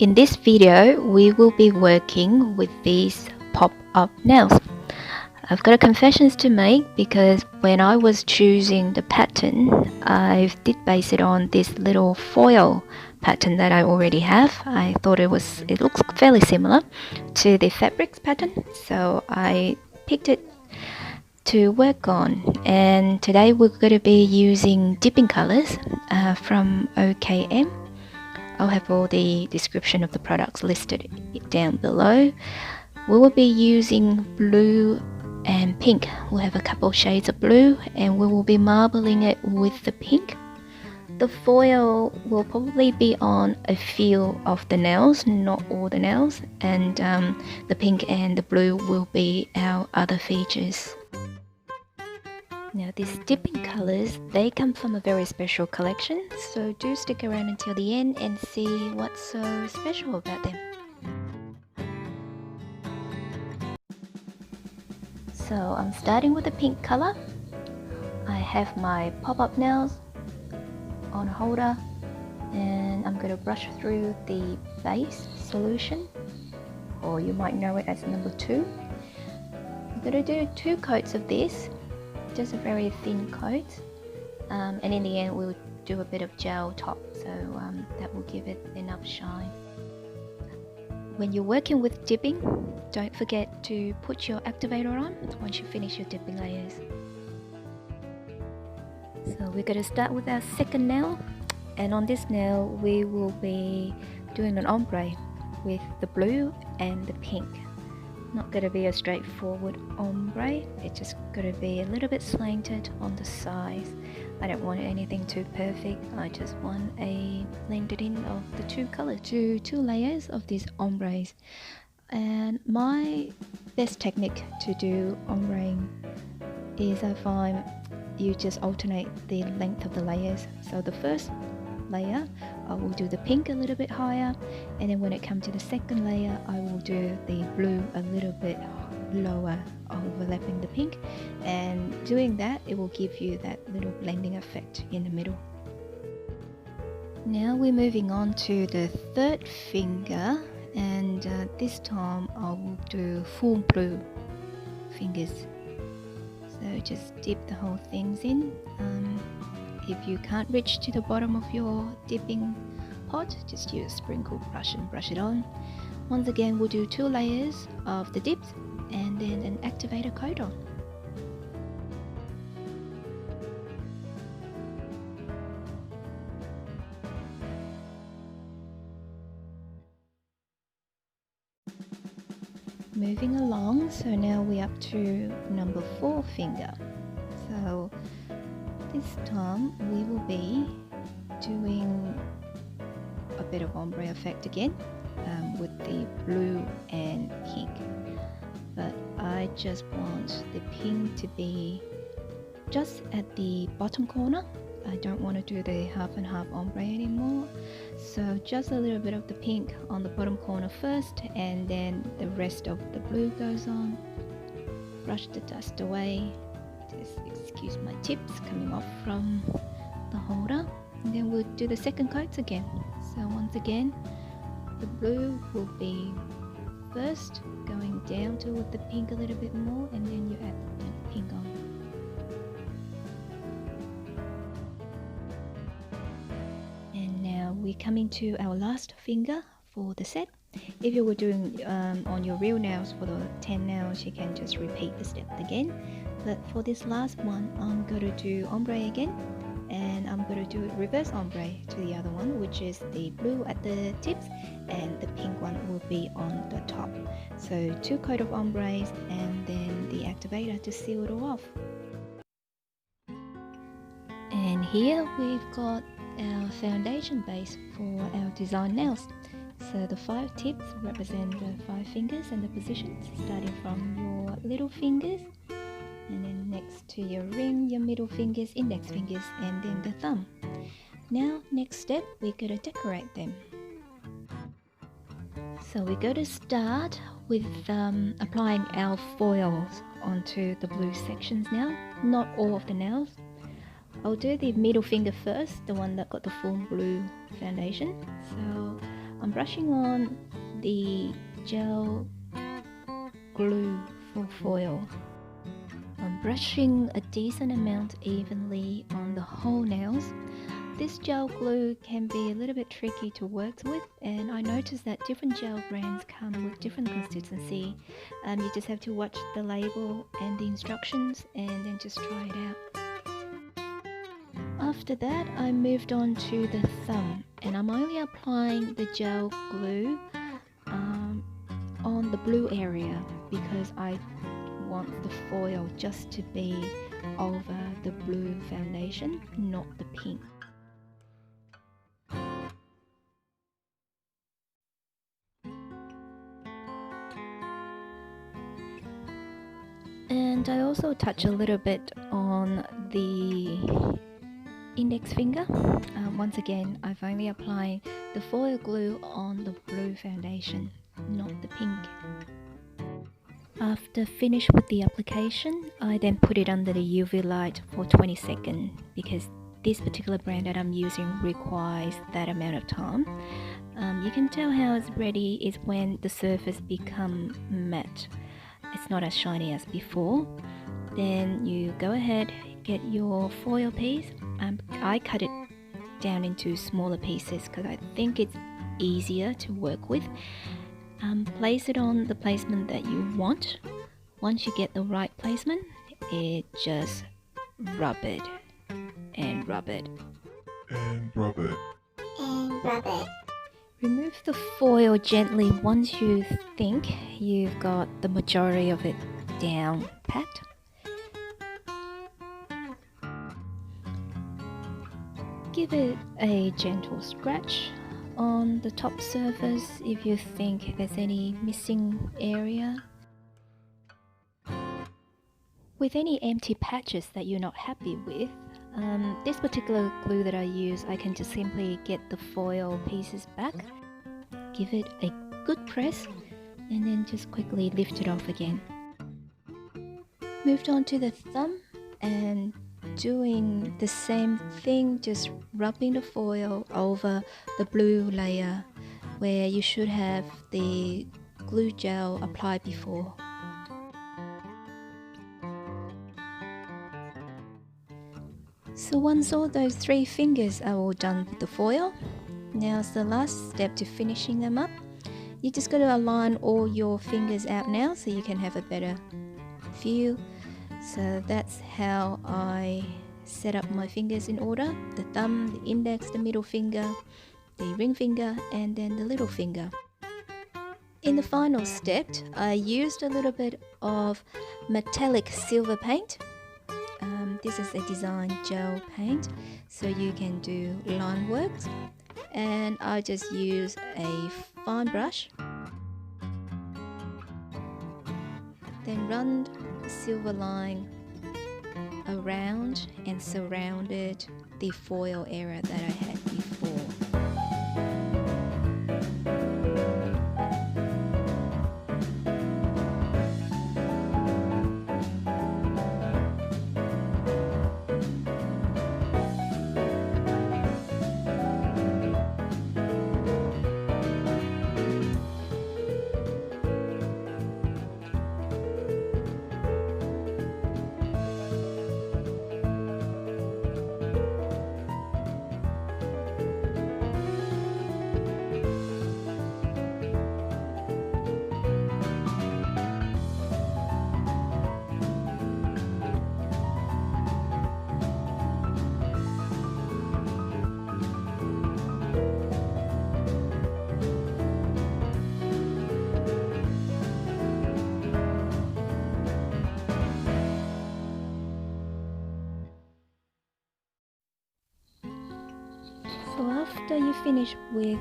In this video, we will be working with these pop-up nails. I've got a confessions to make because when I was choosing the pattern, I did base it on this little foil pattern that I already have. I thought it looks fairly similar to the fabrics pattern, so I picked it to work on. And today we're going to be using dipping colors from OKM. I'll have all the description of the products listed down below. We will be using blue and pink. We'll have a couple shades of blue and we will be marbling it with the pink. The foil will probably be on a few of the nails, not all the nails, and the pink and the blue will be our other features. Now these dipping colors, they come from a very special collection, so do stick around until the end and see what's so special about them. So I'm starting with the pink color. I have my pop-up nails on a holder and I'm going to brush through the base solution, or you might know it as number 2. I'm going to do 2 coats of this. Just a very thin coat, and in the end we'll do a bit of gel top, so that will give it enough shine. When you're working with dipping, don't forget to put your activator on once you finish your dipping layers. So we're going to start with our second nail, and on this nail we will be doing an ombre with the blue and the pink. Not going to be a straightforward ombre, it's just going to be a little bit slanted on the sides. I don't want anything too perfect, I just want a blended in of the 2 colors, 2 layers of these ombres. And my best technique to do ombre is I find you just alternate the length of the layers. So the first layer I will do the pink a little bit higher, and then when it comes to the second layer I will do the blue a little bit lower, overlapping the pink, and doing that it will give you that little blending effect in the middle. Now we're moving on to the third finger, and this time I will do full blue fingers. So just dip the whole things in. If you can't reach to the bottom of your dipping pot, just use a sprinkle brush and brush it on. Once again, we'll do 2 layers of the dips and then an activator coat on. Moving along, so now we're up to number 4 finger. So this time we will be doing a bit of ombre effect again with the blue and pink, but I just want the pink to be just at the bottom corner. I don't want to do the half and half ombre anymore, so just a little bit of the pink on the bottom corner first, and then the rest of the blue goes on. Brush the dust away. Just excuse my tips coming off from the holder, and then we'll do the second coats again. So once again the blue will be first, going down toward the pink a little bit more, and then you add the pink on. And now we're coming to our last finger for the set. If you were doing on your real nails for the 10 nails, you can just repeat the step again. But for this last one, I'm going to do ombre again, and I'm going to do reverse ombre to the other one, which is the blue at the tips and the pink one will be on the top. So 2 coat of ombres and then the activator to seal it all off. And here we've got our foundation base for our design nails. So the 5 tips represent the 5 fingers and the positions, starting from your little fingers, and then next to your ring, your middle fingers, index fingers, and then the thumb. Now next step, we're going to decorate them. So we're going to start with applying our foils onto the blue sections now, not all of the nails. I'll do the middle finger first, the one that got the full blue foundation. So I'm brushing on the gel glue for foil. I'm brushing a decent amount evenly on the whole nails. This gel glue can be a little bit tricky to work with, and I noticed that different gel brands come with different consistency. You just have to watch the label and the instructions and then just try it out. After that, I moved on to the thumb, and I'm only applying the gel glue on the blue area because I want the foil just to be over the blue foundation, not the pink. And I also touch a little bit on the index finger. Once again, I've only applied the foil glue on the blue foundation, not the pink. After finished with the application, I then put it under the UV light for 20 seconds because this particular brand that I'm using requires that amount of time. You can tell how it's ready is when the surface becomes matte. It's not as shiny as before. Then you go ahead, get your foil piece. I cut it down into smaller pieces because I think it's easier to work with. Place it on the placement that you want. Once you get the right placement, just rub it and rub it and rub it and rub it. Remove the foil gently once you think you've got the majority of it down pat. Give it a gentle scratch on the top surface if you think there's any missing area. With any empty patches that you're not happy with, this particular glue that I use, I can just simply get the foil pieces back, give it a good press, and then just quickly lift it off again. Moved on to the thumb and doing the same thing, just rubbing the foil over the blue layer where you should have the glue gel applied before. So once all those 3 fingers are all done with the foil, now's the last step to finishing them up. You just got to align all your fingers out now so you can have a better view. So that's how I set up my fingers in order: the thumb, the index, the middle finger, the ring finger, and then the little finger. In the final step, I used a little bit of metallic silver paint. This is a design gel paint, so you can do line works, and I just use a fine brush, then run the silver line around and surrounded the foil area that I had before. So after you finish with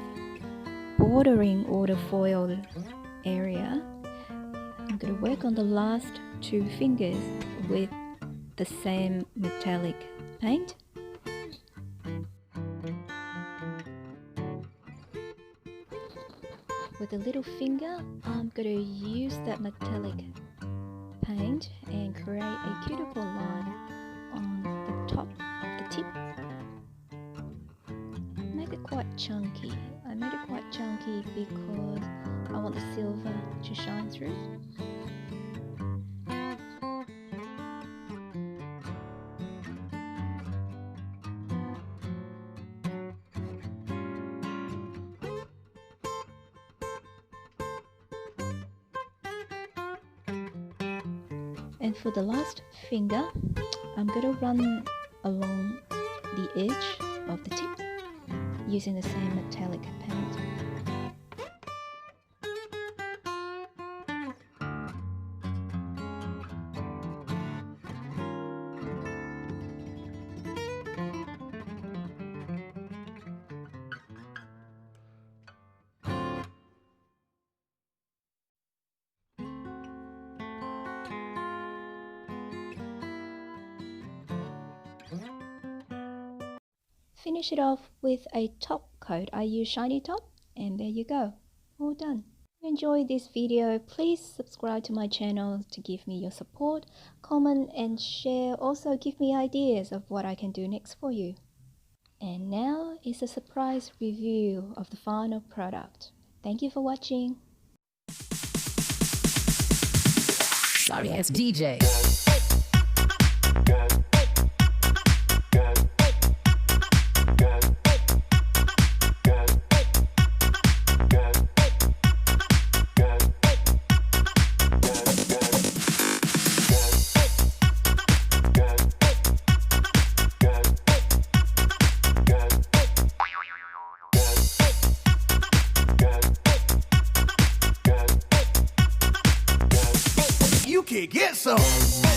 bordering all the foil area, I'm going to work on the last 2 fingers with the same metallic paint. With the little finger, I'm going to use that metallic paint and create a cuticle line on the top of the tip. Make it quite chunky. I made it quite chunky big because I want the silver to shine through. And for the last finger, I'm going to run along the edge of the tip using the same metallic paint. Finish it off with a top coat. I use shiny top, and there you go, all done. If you enjoyed this video, please subscribe to my channel to give me your support, comment and share. Also give me ideas of what I can do next for you. And now is a surprise review of the final product. Thank you for watching. Sorry ass DJ. You can get some.